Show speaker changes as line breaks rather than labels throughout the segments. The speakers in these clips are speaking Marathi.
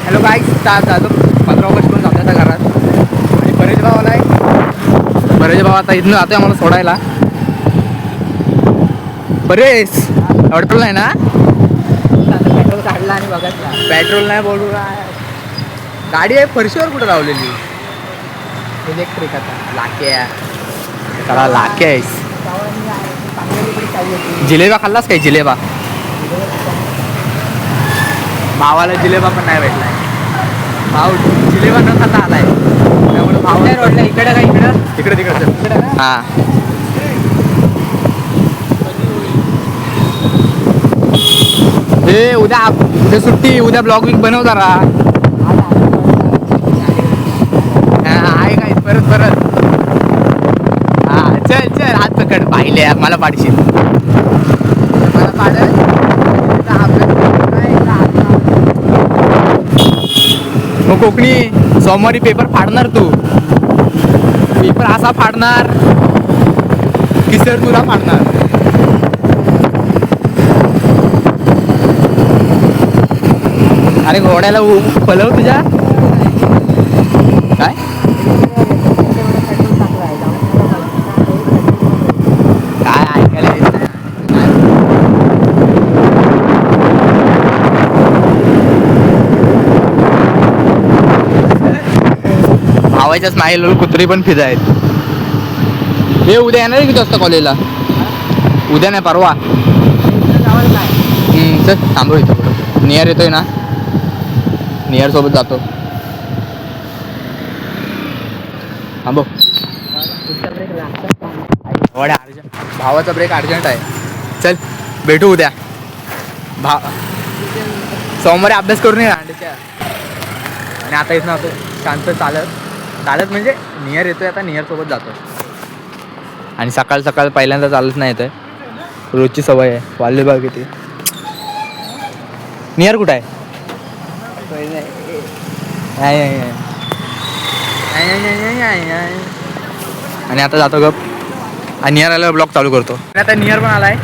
हॅलो गाईस, जातो 15 ऑगस्ट पण जातो आता घरात. आणि परेश भाव आला आहे. परेश भाव आता इथनं जातोय आम्हाला सोडायला. परेश अडकलं नाही ना? पेट्रोल काढला आणि बघा पेट्रोल नाही बोलू. गाडी आहे फरशीवर कुठं लावलेली इलेक्ट्रिक. आता लाक्या त्याला लाक्या आहेस. जिलेबा खाल्लास काय? जिलेबा भावाला जिलेबा पण नाही भेटलाय. भाऊ जिलेबा न खाता आलाय. त्यामुळे भाऊ रोडला इकडे का इकडे तिकडे हा. हे उद्या सुट्टी. उद्या ब्लॉग वीक बनव जरा. आहे काय परत हा. चल हात पकड. पाहिले मला पाडशील. मला पाड. मग कोकणी सोमवारी पेपर फाडणार तू. पेपर असा फाडणार की सर तुला फाडणार. अरे घोड्याला पलव तुझ्या काय काय ऐकायला येत नाही. भावाच्या स्माईल कुत्री पण फिदा आहेत. हे उद्या येणार आहे किती वाजता कॉलेजला? उद्या नाही परवा. चल थांबव इथं कुठं. नियर येतोय ना? नियर सोबत जातो. थांबव. भावाचा ब्रेक अर्जंट आहे. चल भेटू उद्या. सोमवारी अभ्यास करून ये अंड्याच्या. आणि आता इथं होतो शांत चालत म्हणजे नियर येतोय. आता नियर सोबत जातो. आणि सकाळ पहिल्यांदा चालत नाही येत आहे. रोजची सवय आहे. वाल्ले बघ किती. नियर कुठं आहे? आणि आता जातो गप. आणि नियर आल्यावर ब्लॉग चालू करतो. आणि आता नियर पण आलाय.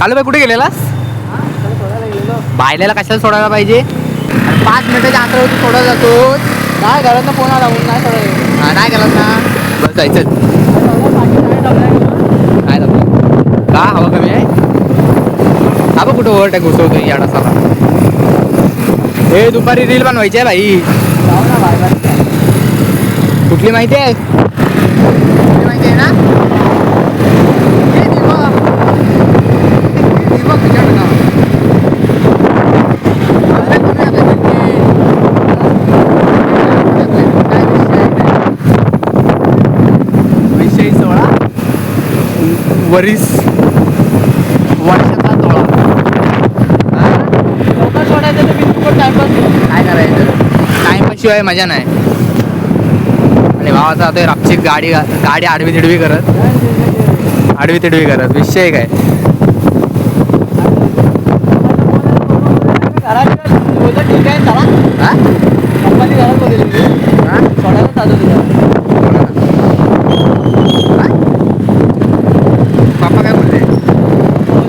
कालू बाई कुठे गेलेलास? बायलेला कशाला सोडायला पाहिजे? 5 मिनिटाच्या अंतरावरती सोडायला जातो. काय घरातनं फोन आला म्हणून नाही सोडायला. हा नाही गेलास ना? बस जायचं. काय दाखव का हवा कमी आहे? हा बघ कुठं ओव्हरटेक घुसवतो याडा साला. हे दुपारी रील बनवायची आहे भाई. कुठली माहिती आहे? माहिती आहे ना? वर्षाचा तोळा. लवकर सोडायचं तर टाइमपास काय करायचं? टाइमपासशिवाय मजा नाही. आणि भावाचा आता रापची गाडी आडवी तिडवी करत विषय काय? ठीक आहे चला. पप्पाची घरात बोलली सोडायला जातो तुझ्या. पप्पा काय बोलते?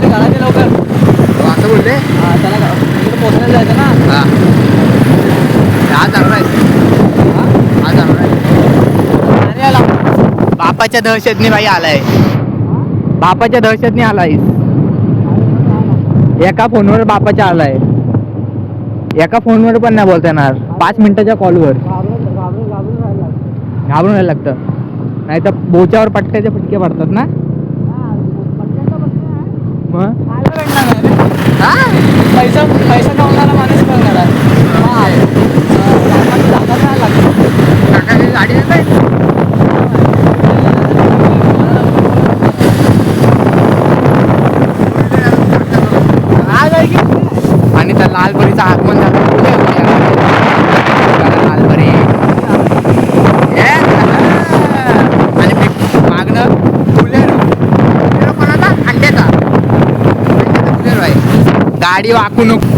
घराचे लवकर असं बोलते. हा त्याला पोचण्याला जायचं ना. हा आज जाणार आहे. आज जाणार आहे. बापाच्या दहशतनी बाई आलाय. बापाच्या दहशतनी आलाय. एका फोनवर बापाच्या आलाय. एका फोनवर पण नाही बोलता येणार. 5 मिनिटाच्या कॉलवर घाबरून राहायला लागतं. नाही तर बोच्यावर पटक्याचे फटके पडतात ना. पैसा कमवणारा माणूस बघणार. गाडी आणि त्या लालपरीचं आगमन झालं. लालपरी आणि मागणं बुलेरो कोणाचा? अंड्याचा बुलेरो आहे. गाडी वाकू नको.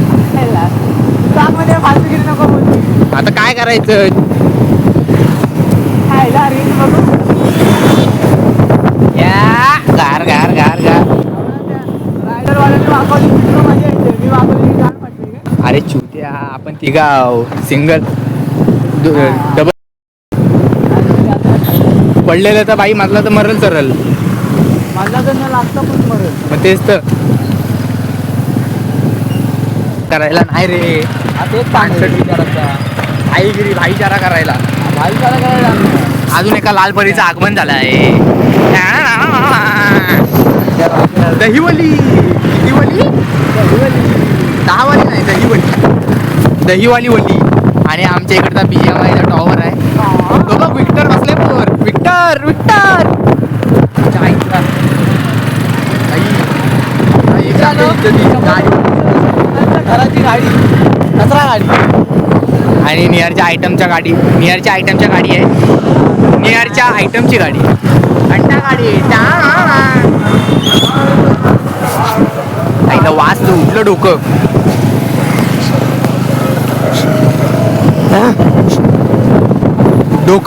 आता काय करायचं? गार गार गार गार. अरे चुत्या आपण तिघा सिंगल डबल पडलेलं तर बाई मधला तर मरल सरल
माझा तर लागतं पण मरेल.
मग तेच तर करायला नाही रे
तेच
पानसट विचारायचा भाईगिरी भाईचारा करायला
भाईचारा करायला
अजून एका लाल परीचं आगमन झालं आहे दहीवली किती वली दहावाली नाही दहीवाली वली आणि आमच्या इकडचा BMI टॉवर आहे तो बघ विक्टर बसले पोर विक्टर
घराची गाडी कचरा गाडी
आणि नियरच्या आयटमची गाडी आहे नियरच्या आयटमची गाडी घंटा गाडी आईला वाचलं उठलं डोकं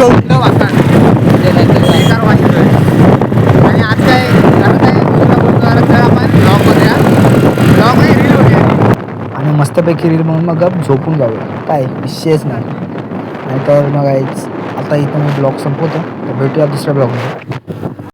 उठलं वाचतात आणि आज काय करत आहे आपण ब्लॉगमध्ये रील होती
आणि मस्तपैकी रील म्हणून मग झोपून जाऊया काय विषयच नाही तर मग आता इथं मी ब्लॉग संपवतो तर भेटूया दुसऱ्या ब्लॉगमध्ये.